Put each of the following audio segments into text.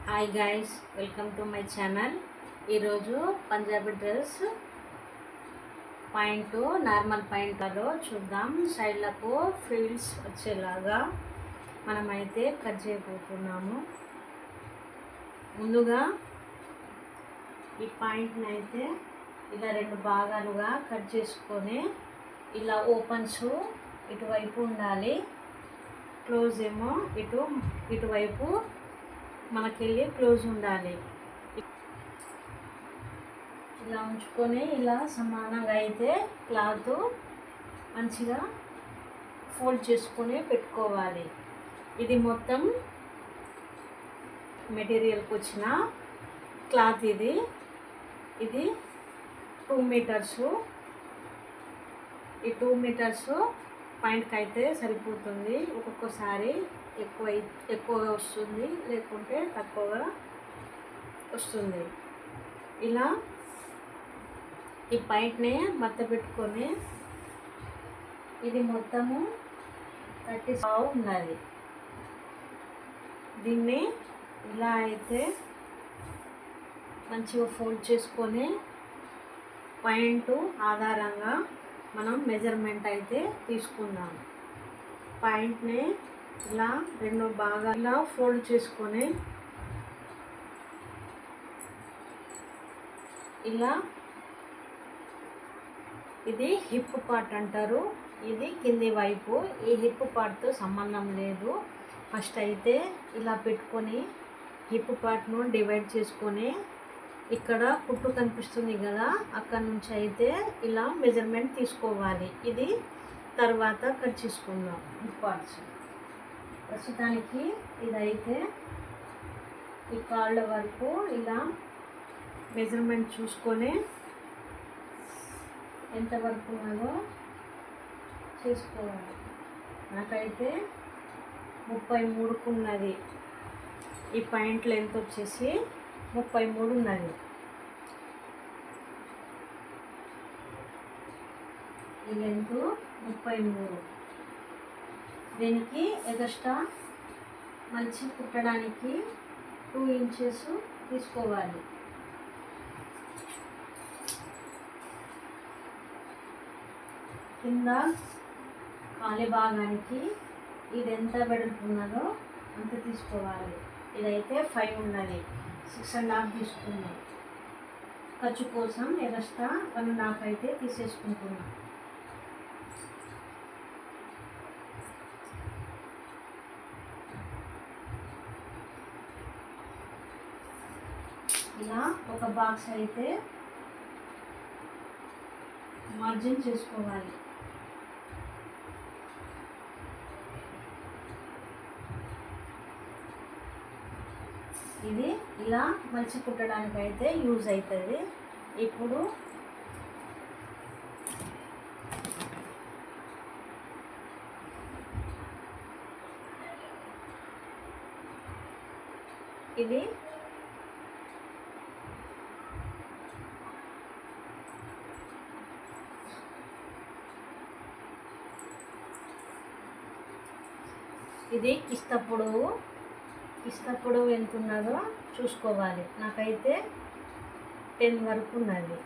Hi guys, welcome to my channel. ఈరోజు Punjabi dress point normal పాయింట్లో చూద్దాం. సైడ్లకు ఫీల్డ్స్ వచ్చేలాగా మనమైతే కట్ చేయబోతున్నాము. ముందుగా ఈ పాయింట్ని అయితే ఇలా రెండు భాగాలుగా కట్ చేసుకొని ఇలా ఓపెన్స్ ఇటువైపు ఉండాలి, క్లోజ్ ఏమో ఇటువైపు మనకెళ్ళి క్లోజ్ ఉండాలి. ఇలా ఉంచుకొని ఇలా సమానంగా అయితే క్లాత్ మంచిగా ఫోల్డ్ చేసుకొని పెట్టుకోవాలి. ఇది మొత్తం మెటీరియల్కి వచ్చిన క్లాత్. ఇది 2 మీటర్స్. ఈ 2 మీటర్స్ పాయింట్కి అయితే సరిపోతుంది. ఒక్కొక్కసారి ఎక్కువగా వస్తుంది, లేకుంటే తక్కువగా వస్తుంది. ఇలా ఈ పాయింట్ని మడత పెట్టుకొని ఇది మొత్తము 30 ఉన్నది. దీన్ని ఇలా అయితే మంచిగా ఫోల్డ్ చేసుకొని పాయింట్ ఆధారంగా మనం మెజర్మెంట్ అయితే తీసుకుందాం. పాయింట్ని ఇలా రెండు భాగాలు ఇలా ఫోల్డ్ చేసుకొని ఇలా, ఇది హిప్ పార్ట్ అంటారు, ఇది కింది వైపు. ఈ హిప్ పార్ట్తో సంబంధం లేదు. ఫస్ట్ అయితే ఇలా పెట్టుకొని హిప్ పార్ట్ను డివైడ్ చేసుకొని ఇక్కడ కుట్టు కనిపిస్తుంది కదా, అక్కడ నుంచి అయితే ఇలా మెజర్మెంట్ తీసుకోవాలి. ఇది తర్వాత కట్ చేసుకుందాం హిప్ పార్ట్స్. ప్రస్తుతానికి ఇదైతే ఈ కాళ్ళ వరకు ఇలా మెజర్మెంట్ చూసుకొని ఎంతవరకు ఉన్నదో చేసుకోవాలి. నాకైతే 33కు ఉన్నది. ఈ పాయింట్ లెంత్ వచ్చేసి 33 ఉన్నది. ఈ లెంత్ 33. దీనికి ఎగస్ట్రా మంచి కుట్టడానికి 2 ఇంచెస్ తీసుకోవాలి. కింద ఖాళీ భాగానికి ఇది ఎంత వెడల్పున్నదో అంత తీసుకోవాలి. ఇదైతే 5 ఉన్నది, 6.5 తీసుకున్నాం. ఖర్చు కోసం ఎగస్ట్రా 1.5 అయితే తీసేసుకుంటున్నాం. ఇలా ఒక బాక్స్ అయితే మార్జిన్ చేసుకోవాలి. ఇది ఇలా మలిచి కుట్టడానికి అయితే యూజ్ అవుతుంది. ఇప్పుడు ఇది కిస్త పొడవు ఎంత ఉన్నదో చూసుకోవాలి. నాకైతే 10 వరకు ఉన్నది.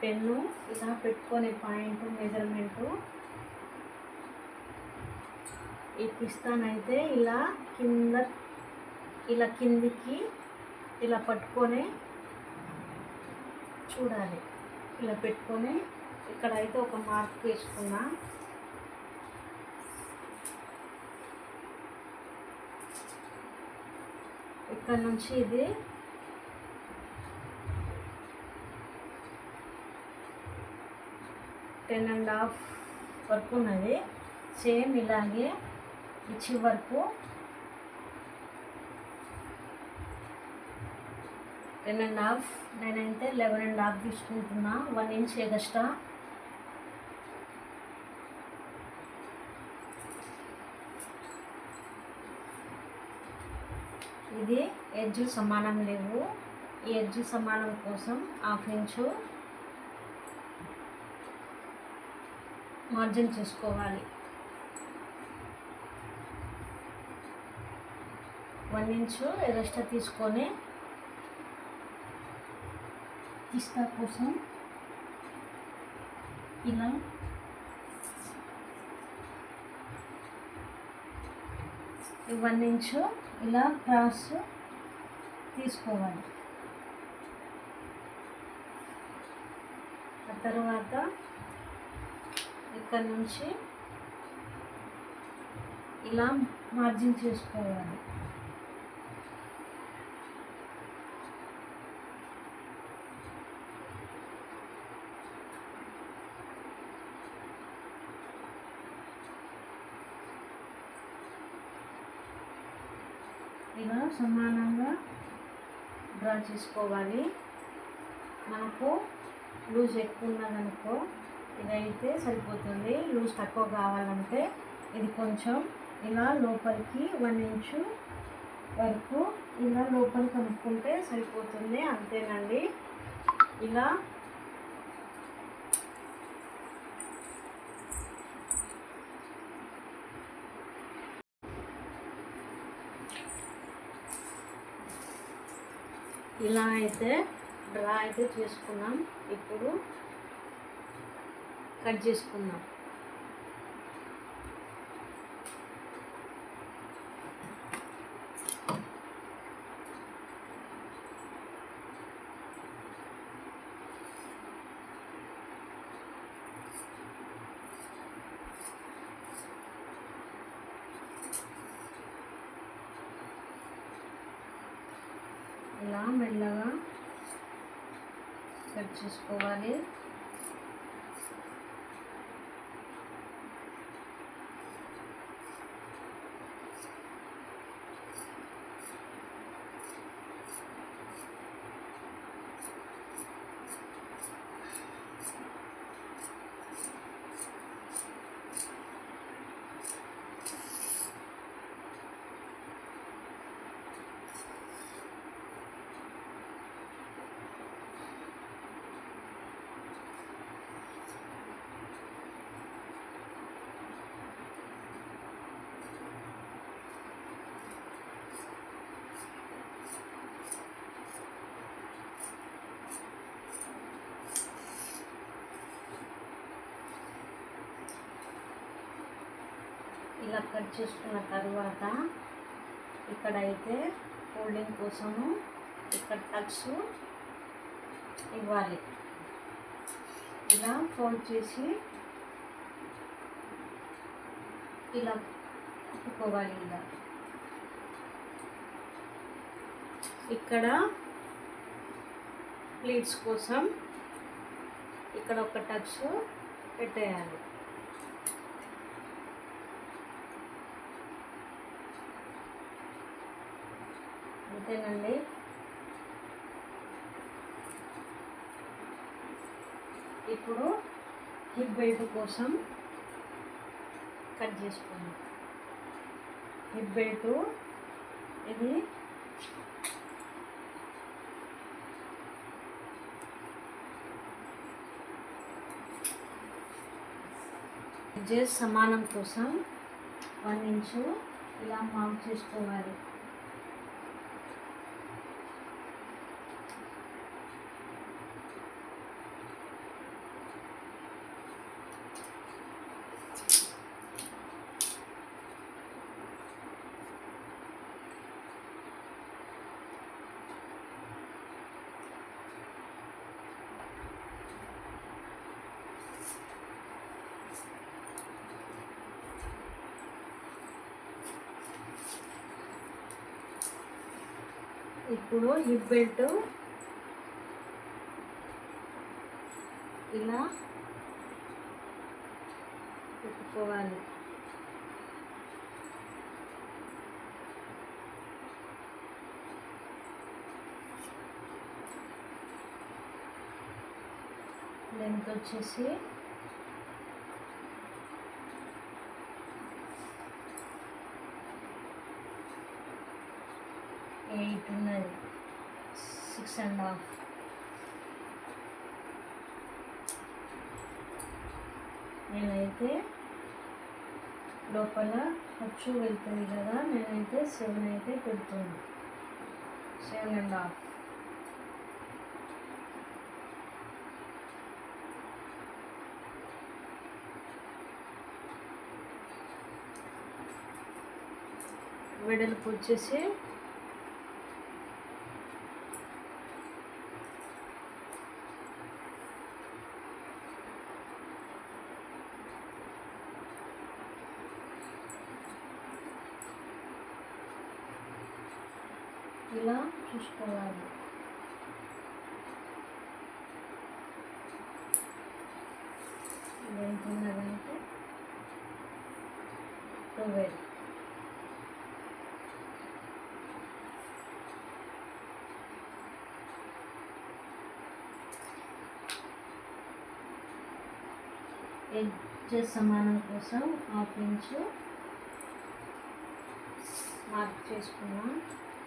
పెన్ను ఇలా పెట్టుకొని పాయింట్ మెజర్మెంటు ఈ కిస్తానైతే ఇలా కిందికి ఇలా పట్టుకొని చూడాలి. ఇలా పెట్టుకొని ఇక్కడైతే ఒక మార్క్ వేసుకున్నా. ఇక్కడ నుంచి ఇది 10.5 వరకు ఉన్నది. సేమ్ ఇలాగే ఇచ్చి వరకు 10.5. నేనైతే 11.5 తీసుకుంటున్నా, 1 ఇంచ్ ఎగస్ట్రా. ఇది ఎడ్జ్ సమానం లేవు. ఈ ఎడ్జ్ సమానం కోసం 1/2 ఇంచు మార్జిన్ చేసుకోవాలి. 1 ఇంచు ఎక్స్ట్రా తీసుకొని పిస్తా కోసం ఇలా 1 ఇంచు ఇలా క్రాస్ తీసుకోవాలి. ఆ తర్వాత ఇక్కడ నుంచి ఇలా మార్జిన్ చేసుకోవాలి. ఇలా సమానంగా డ్రా చేసుకోవాలి. మనకు లూజ్ ఎక్కువ ఉన్నదనుకో ఇదైతే సరిపోతుంది. లూజ్ తక్కువ కావాలంటే ఇది కొంచెం ఇలా లోపలికి 1 ఇంచు వరకు ఇలా లోపలికి కనుక్కుంటే సరిపోతుంది. అంతేనండి. ఇలా అయితే డ్రా అయితే చేసుకున్నాం. ఇప్పుడు కట్ చేసుకుందాం. ఇలా మెల్లగా కట్ చేసుకోవాలి. ఇలా కట్ చేసుకున్న తర్వాత ఇక్కడైతే ఫోల్డింగ్ కోసము ఇక్కడ టక్స్ ఇవ్వాలి. ఇలా ఫోల్డ్ చేసి ఇలా కుట్టుకోవాలి. ఇలా ఇక్కడ ప్లీట్స్ కోసం ఇక్కడ ఒక టక్స్ పెట్టేయాలి. అంతేనండి. ఇప్పుడు హిప్ బెల్ట్ కోసం కట్ చేసుకోండి. హిప్ బెల్ట్ ఇది ఎడ్జెస్ సమానం కోసం 1 ఇంచు ఇలా మార్క్ చేసుకోవాలి. ఇప్పుడు హిప్ బెల్ట్ ఇలా పెట్టుకోవాలి. లెంత్ వచ్చేసి 8 ఉన్నది, 6.5. నేనైతే లోపల ఖర్చు వెళ్తుంది కదా, నేనైతే 7 అయితే పెడుతున్నాను, 7.5. వెడల్పు వచ్చేసి 12 ఇలా చూసుకోవాలి. ఎంత ఉన్నదంటే 12. ఎడ్జెస్ సమానం కోసం 1/2 ఇంచు మార్క్ చేసుకున్నాం.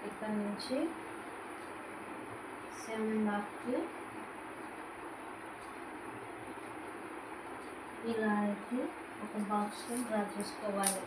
ఇక్కడ నుంచి 7.5కి ఇలా అయితే ఒక బాక్స్ డ్రా చేసుకోవాలి.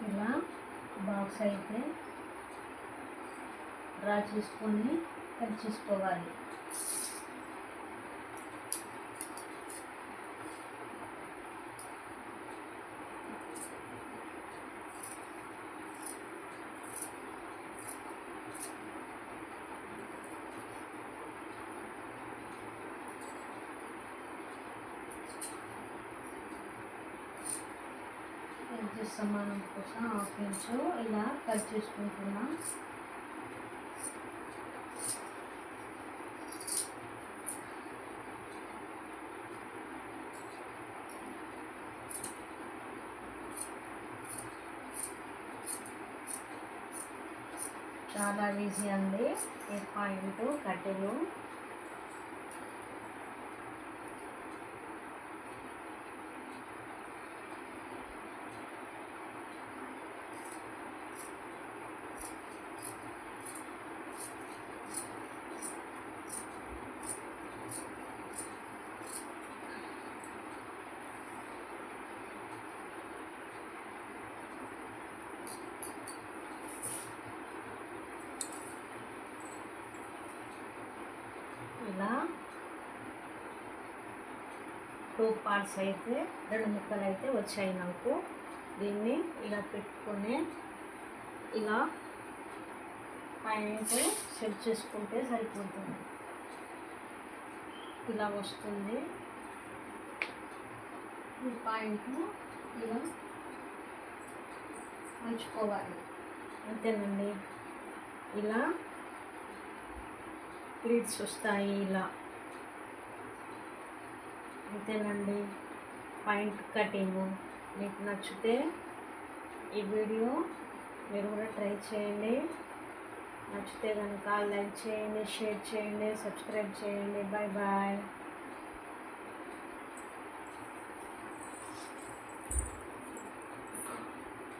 ఇలా బాక్స్ అయితే డ్రా చేసుకొని కట్ చేసుకోవాలి. ఎడ్జెస్ సమానం కోసం 1/2 ఇంచు ఇలా కట్ చేసుకుంటున్నాం. చాలా ఈజీ అండి ఈ పాయింట్ కట్టెలు. ఇలా 2 పార్ట్స్ అయితే 2 ముక్కలు అయితే వచ్చాయి నాకు. దీన్ని ఇలా పెట్టుకొని ఇలా పాయింట్ సెట్ చేసుకుంటే సరిపోతుంది. ఇలా వస్తుంది ఈ పాయింట్, ఇలా ఉంచుకోవాలి. అంతేనండి, ఇలా ప్లీట్స్ వస్తాయి ఇలా. అంతేనండి పాయింట్ కటింగ్. మీకు నచ్చితే ఈ వీడియో మీరు కూడా ట్రై చేయండి. నచ్చితే కనుక లైక్ చేయండి, షేర్ చేయండి, సబ్స్క్రైబ్ చేయండి. Bye bye.